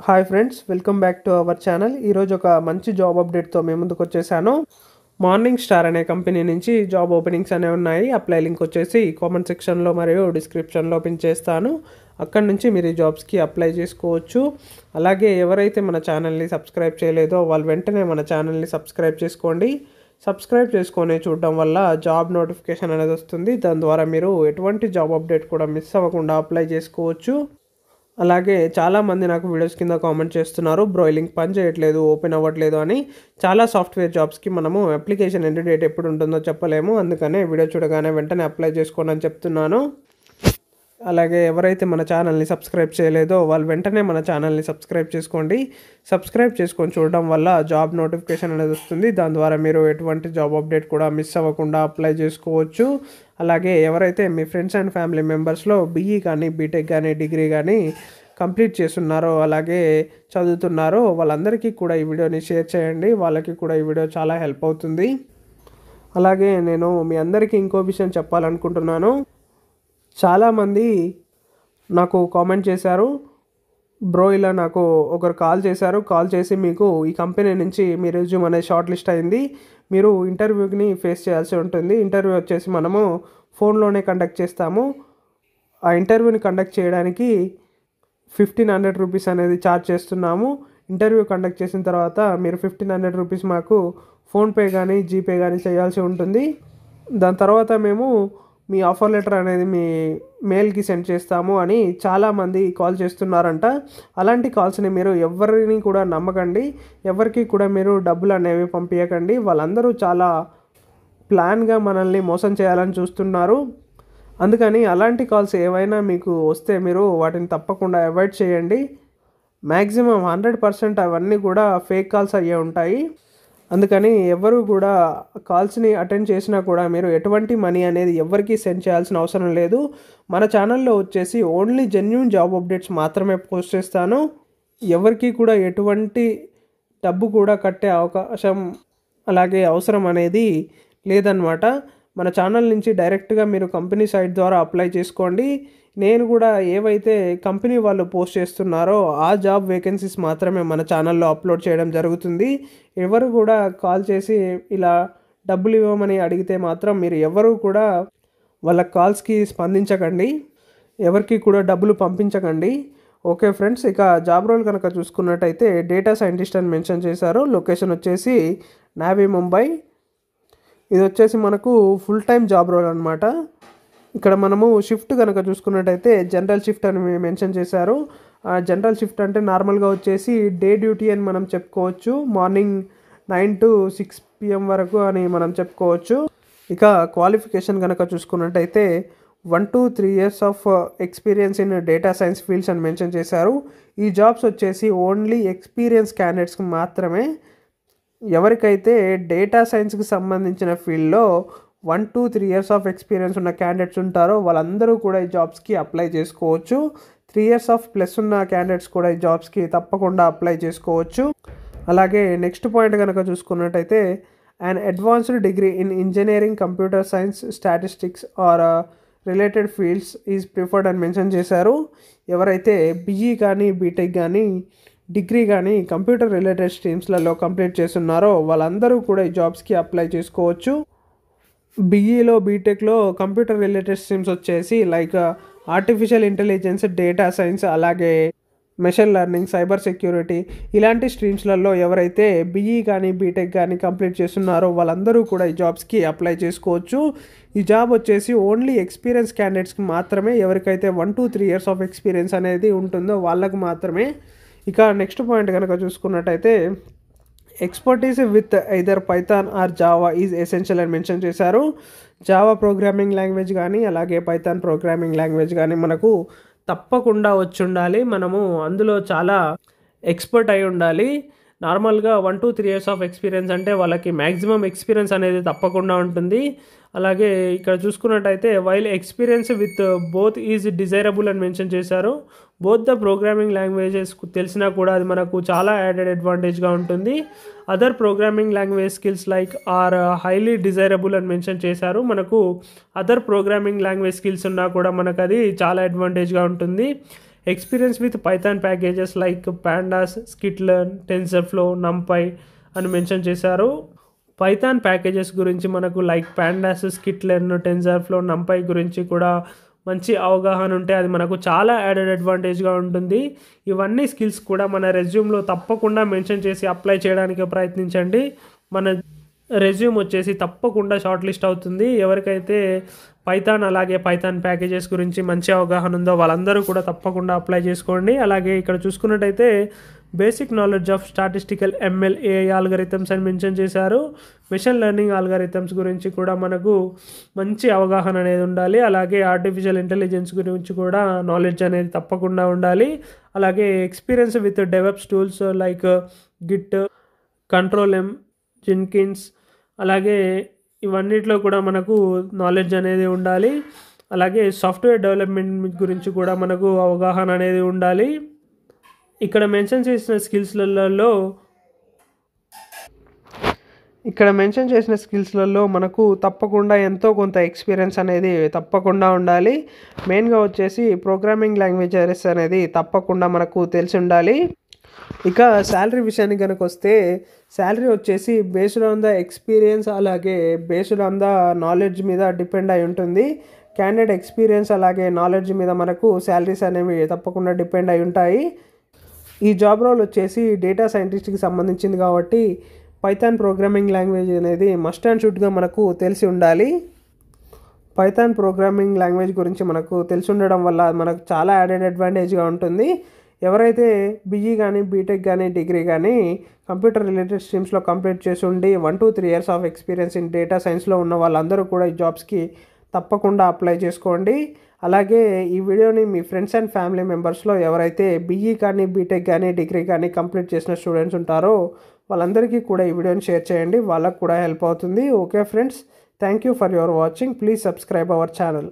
Hi friends, welcome back to our channel. ఈరోజు ఒక మంచి జాబ్ అప్డేట్తో మేము ముందుకు వచ్చేసాను. మార్నింగ్ స్టార్ అనే కంపెనీ నుంచి జాబ్ ఓపెనింగ్స్ అనేవి ఉన్నాయి. అప్లై లింక్ వచ్చేసి కామెంట్ సెక్షన్లో మరియు డిస్క్రిప్షన్లో పిన్ చేస్తాను. అక్కడ నుంచి మీరు ఈ జాబ్స్కి అప్లై చేసుకోవచ్చు. అలాగే ఎవరైతే మన ఛానల్ని సబ్స్క్రైబ్ చేయలేదో వాళ్ళు వెంటనే మన ఛానల్ని సబ్స్క్రైబ్ చేసుకోండి. సబ్స్క్రైబ్ చేసుకొని చూడడం వల్ల జాబ్ నోటిఫికేషన్ అనేది వస్తుంది. దాని ద్వారా మీరు ఎటువంటి జాబ్ అప్డేట్ కూడా మిస్ అవ్వకుండా అప్లై చేసుకోవచ్చు. అలాగే చాలామంది నాకు వీడియోస్ కింద కామెంట్ చేస్తున్నారు, బ్రో లింక్ పని చేయట్లేదు, ఓపెన్ అవ్వట్లేదు అని. చాలా సాఫ్ట్వేర్ జాబ్స్కి మనము అప్లికేషన్ ఎండ్ డేట్ ఎప్పుడు ఉంటుందో చెప్పలేము. అందుకనే వీడియో చూడగానే వెంటనే అప్లై చేసుకోండి అని చెప్తున్నాను. అలాగే ఎవరైతే మన ఛానల్ని సబ్స్క్రైబ్ చేయలేదో వాళ్ళు వెంటనే మన ఛానల్ని సబ్స్క్రైబ్ చేసుకోండి. సబ్స్క్రైబ్ చేసుకొని చూడడం వల్ల జాబ్ నోటిఫికేషన్ అనేది వస్తుంది. దాని ద్వారా మీరు ఎటువంటి జాబ్ అప్డేట్ కూడా మిస్ అవ్వకుండా అప్లై చేసుకోవచ్చు. అలాగే ఎవరైతే మీ ఫ్రెండ్స్ అండ్ ఫ్యామిలీ మెంబర్స్లో బీఈ కానీ బీటెక్ కానీ డిగ్రీ కానీ కంప్లీట్ చేస్తున్నారో అలాగే చదువుతున్నారో వాళ్ళందరికీ కూడా ఈ వీడియోని షేర్ చేయండి. వాళ్ళకి కూడా ఈ వీడియో చాలా హెల్ప్ అవుతుంది. అలాగే నేను మీ అందరికీ ఇంకో విషయం చెప్పాలనుకుంటున్నాను. చాలామంది నాకు కామెంట్ చేశారు, బ్రో ఇలా నాకు ఒకరు కాల్ చేసి మీకు ఈ కంపెనీ నుంచి మీ రెజ్యూమ్ అనేది షార్ట్ లిస్ట్ అయింది, మీరు ఇంటర్వ్యూని ఫేస్ చేయాల్సి ఉంటుంది. ఇంటర్వ్యూ వచ్చేసి మనము ఫోన్లోనే కండక్ట్ చేస్తాము. ఆ ఇంటర్వ్యూని కండక్ట్ చేయడానికి 1500 రూపీస్ అనేది ఛార్జ్ చేస్తున్నాము. ఇంటర్వ్యూ కండక్ట్ చేసిన తర్వాత మీరు 1500 రూపీస్ మాకు ఫోన్పే కానీ జీపే కానీ చేయాల్సి ఉంటుంది. దాని తర్వాత మేము మీ ఆఫర్ లెటర్ అనేది మీ మెయిల్కి సెండ్ చేస్తాము అని చాలామంది కాల్ చేస్తున్నారంట. అలాంటి కాల్స్ని మీరు ఎవరిని కూడా నమ్మకండి, ఎవరికి కూడా మీరు డబ్బులు అనేవి పంపించకండి. వాళ్ళందరూ చాలా ప్లాన్గా మనల్ని మోసం చేయాలని చూస్తున్నారు. అందుకని అలాంటి కాల్స్ ఏవైనా మీకు వస్తే మీరు వాటిని తప్పకుండా అవాయిడ్ చేయండి. మ్యాక్సిమం 100% అవన్నీ కూడా ఫేక్ కాల్స్ అయ్యే ఉంటాయి. అందుకని ఎవరు కూడా కాల్స్ని అటెండ్ చేసినా కూడా మీరు ఎటువంటి మనీ అనేది ఎవరికి సెండ్ చేయాల్సిన అవసరం లేదు. మన ఛానల్లో వచ్చేసి ఓన్లీ జెన్యూన్ జాబ్ అప్డేట్స్ మాత్రమే పోస్ట్ చేస్తాను. ఎవరికి కూడా ఎటువంటి డబ్బు కూడా కట్టే అవకాశం అలాగే అవసరం అనేది లేదన్నమాట. మన ఛానల్ నుంచి డైరెక్ట్గా మీరు కంపెనీ సైట్ ద్వారా అప్లై చేసుకోండి. నేను కూడా ఏవైతే కంపెనీ వాళ్ళు పోస్ట్ చేస్తున్నారో ఆ జాబ్ వేకెన్సీస్ మాత్రమే మన ఛానల్లో అప్లోడ్ చేయడం జరుగుతుంది. ఎవరు కూడా కాల్ చేసి ఇలా డబ్బులు ఇవ్వమని అడిగితే మాత్రం మీరు ఎవరు కూడా వాళ్ళ కాల్స్కి స్పందించకండి, ఎవరికి కూడా డబ్బులు పంపించకండి. ఓకే ఫ్రెండ్స్, ఇక జాబ్ రోల్ కనుక చూసుకున్నట్టయితే డేటా సైంటిస్ట్ అని మెన్షన్ చేశారు. లొకేషన్ వచ్చేసి నావీ ముంబై. ఇది వచ్చేసి మనకు ఫుల్ టైం జాబ్ రోల్ అనమాట. ఇక్కడ మనము షిఫ్ట్ కనుక చూసుకున్నట్టయితే జనరల్ షిఫ్ట్ అని మెన్షన్ చేశారు. జనరల్ షిఫ్ట్ అంటే నార్మల్గా వచ్చేసి డే డ్యూటీ అని మనం చెప్పుకోవచ్చు. మార్నింగ్ 9 to 6 PM వరకు అని మనం చెప్పుకోవచ్చు. ఇక క్వాలిఫికేషన్ కనుక చూసుకున్నట్టయితే 1 to 3 years of experience in data science fields అని మెన్షన్ చేశారు. ఈ జాబ్స్ వచ్చేసి ఓన్లీ ఎక్స్పీరియన్స్ క్యాండిడేట్స్కి మాత్రమే. ఎవరికైతే డేటా సైన్స్కి సంబంధించిన ఫీల్డ్లో 1 to 3 years ఆఫ్ ఎక్స్పీరియన్స్ ఉన్న క్యాండిడేట్స్ ఉంటారో వాళ్ళందరూ కూడా ఈ జాబ్స్కి అప్లై చేసుకోవచ్చు. 3 years ఆఫ్ ప్లస్ ఉన్న క్యాండిడేట్స్ కూడా ఈ జాబ్స్కి తప్పకుండా అప్లై చేసుకోవచ్చు. అలాగే నెక్స్ట్ పాయింట్ కనుక చూసుకున్నట్టయితే and advanced degree in engineering, computer science, statistics or related fields is preferred అని మెన్షన్ చేశారు. ఎవరైతే బీఈ కానీ బీటెక్ కానీ డిగ్రీ కానీ కంప్యూటర్ రిలేటెడ్ స్ట్రీమ్స్లలో కంప్లీట్ చేస్తున్నారో వాళ్ళందరూ కూడా ఈ జాబ్స్కి అప్లై చేసుకోవచ్చు. బీఈలో బీటెక్లో కంప్యూటర్ రిలేటెడ్ స్ట్రీమ్స్ వచ్చేసి like artificial intelligence, data science, అలాగే మెషిన్ లెర్నింగ్, సైబర్ సెక్యూరిటీ ఇలాంటి స్ట్రీమ్స్లలో ఎవరైతే బీఈ కానీ బీటెక్ కానీ కంప్లీట్ చేస్తున్నారో వాళ్ళందరూ కూడా ఈ జాబ్స్కి అప్లై చేసుకోవచ్చు. ఈ జాబ్ వచ్చేసి ఓన్లీ ఎక్స్పీరియన్స్ క్యాండిడేట్స్కి మాత్రమే. ఎవరికైతే 1 to 3 years ఆఫ్ ఎక్స్పీరియన్స్ అనేది ఉంటుందో వాళ్ళకు మాత్రమే. ఇక నెక్స్ట్ పాయింట్ కనుక చూసుకున్నట్టయితే expertise with either Python or Java is essential అని మెన్షన్ చేశారు. జావా ప్రోగ్రామింగ్ లాంగ్వేజ్ కానీ అలాగే పైథాన్ ప్రోగ్రామింగ్ లాంగ్వేజ్ కానీ మనకు తప్పకుండా వచ్చి ఉండాలి. మనము అందులో చాలా ఎక్స్పర్ట్ అయి ఉండాలి. నార్మల్గా 1 to 3 years ఆఫ్ ఎక్స్పీరియన్స్ అంటే వాళ్ళకి మ్యాక్సిమం ఎక్స్పీరియన్స్ అనేది తప్పకుండా ఉంటుంది. అలాగే ఇక్కడ చూసుకున్నట్టయితే while experience with both is desirable అని మెన్షన్ చేశారు. బోత్ ద ప్రోగ్రామింగ్ లాంగ్వేజెస్ తెలిసినా కూడా అది మనకు చాలా యాడెడ్ అడ్వాంటేజ్గా ఉంటుంది. Other programming language skills like are highly desirable అని మెన్షన్ చేశారు. మనకు అదర్ ప్రోగ్రామింగ్ లాంగ్వేజ్ స్కిల్స్ ఉన్నా కూడా మనకు అది చాలా అడ్వాంటేజ్గా ఉంటుంది. Experience with Python packages like pandas, scikit-learn, TensorFlow, NumPy అని మెన్షన్ చేశారు. పైథాన్ ప్యాకేజెస్ గురించి మనకు లైక్ పాండాస్, స్కిట్లర్న్, టెన్సర్ఫ్లో, నంపై గురించి కూడా మంచి అవగాహన ఉంటే అది మనకు చాలా యాడెడ్ అడ్వాంటేజ్గా ఉంటుంది. ఇవన్నీ స్కిల్స్ కూడా మన రెజ్యూమ్లో తప్పకుండా మెన్షన్ చేసి అప్లై చేయడానికి ప్రయత్నించండి. మన రెజ్యూమ్ వచ్చేసి తప్పకుండా షార్ట్ లిస్ట్ అవుతుంది. ఎవరికైతే పైథాన్ అలాగే పైథాన్ ప్యాకేజెస్ గురించి మంచి అవగాహన ఉందో వాళ్ళందరూ కూడా తప్పకుండా అప్లై చేసుకోండి. అలాగే ఇక్కడ చూసుకున్నట్టయితే basic knowledge of statistical ML AI algorithms అని మెన్షన్ చేశారు. మెషిన్ లెర్నింగ్ ఆల్గరిథమ్స్ గురించి కూడా మనకు మంచి అవగాహన అనేది ఉండాలి. అలాగే ఆర్టిఫిషియల్ ఇంటెలిజెన్స్ గురించి కూడా నాలెడ్జ్ అనేది తప్పకుండా ఉండాలి. అలాగే experience with develops tools like Git, control M, Jenkins, అలాగే ఇవన్నిట్లో కూడా మనకు నాలెడ్జ్ అనేది ఉండాలి. అలాగే సాఫ్ట్వేర్ డెవలప్మెంట్ గురించి కూడా మనకు అవగాహన అనేది ఉండాలి. ఇక్కడ మెన్షన్ చేసిన స్కిల్స్లలో మనకు తప్పకుండా ఎంతో కొంత ఎక్స్పీరియన్స్ అనేది తప్పకుండా ఉండాలి. మెయిన్గా వచ్చేసి ప్రోగ్రామింగ్ లాంగ్వేజెస్ అనేది తప్పకుండా మనకు తెలిసి ఉండాలి. ఇక శాలరీ విషయానికి కనుక వస్తే శాలరీ వచ్చేసి బేస్డ్ ఆన్ ద ఎక్స్పీరియన్స్ అలాగే బేస్డ్ ఆన్ ద నాలెడ్జ్ మీద డిపెండ్ అయి ఉంటుంది. క్యాండిడేట్ ఎక్స్పీరియన్స్ అలాగే నాలెడ్జ్ మీద మనకు శాలరీస్ అనేవి తప్పకుండా డిపెండ్ అయి ఉంటాయి. ఈ జాబ్ రోల్ వచ్చేసి డేటా సైంటిస్ట్కి సంబంధించింది కాబట్టి పైథాన్ ప్రోగ్రామింగ్ లాంగ్వేజ్ అనేది మస్ట్ అండ్ షుడ్గా మనకు తెలిసి ఉండాలి. పైథాన్ ప్రోగ్రామింగ్ లాంగ్వేజ్ గురించి మనకు తెలిసి ఉండడం వల్ల మనకు చాలా యాడెడ్ అడ్వాంటేజ్గా ఉంటుంది. ఎవరైతే BE కానీ బీటెక్ కానీ డిగ్రీ కానీ కంప్యూటర్ రిలేటెడ్ స్ట్రీమ్స్లో కంప్లీట్ చేసి ఉండి 1 to 3 years of experience in data సైన్స్లో ఉన్న వాళ్ళందరూ కూడా ఈ జాబ్స్కి తప్పకుండా అప్లై చేసుకోండి. అలాగే ఈ వీడియోని మీ ఫ్రెండ్స్ అండ్ ఫ్యామిలీ మెంబర్స్లో ఎవరైతే BE కానీ బీటెక్ కానీ డిగ్రీ కానీ కంప్లీట్ చేసిన స్టూడెంట్స్ ఉంటారో వాళ్ళందరికీ కూడా ఈ వీడియోని షేర్ చేయండి. వాళ్ళకు కూడా హెల్ప్ అవుతుంది. Okay friends, thank you for your watching. Please subscribe our channel.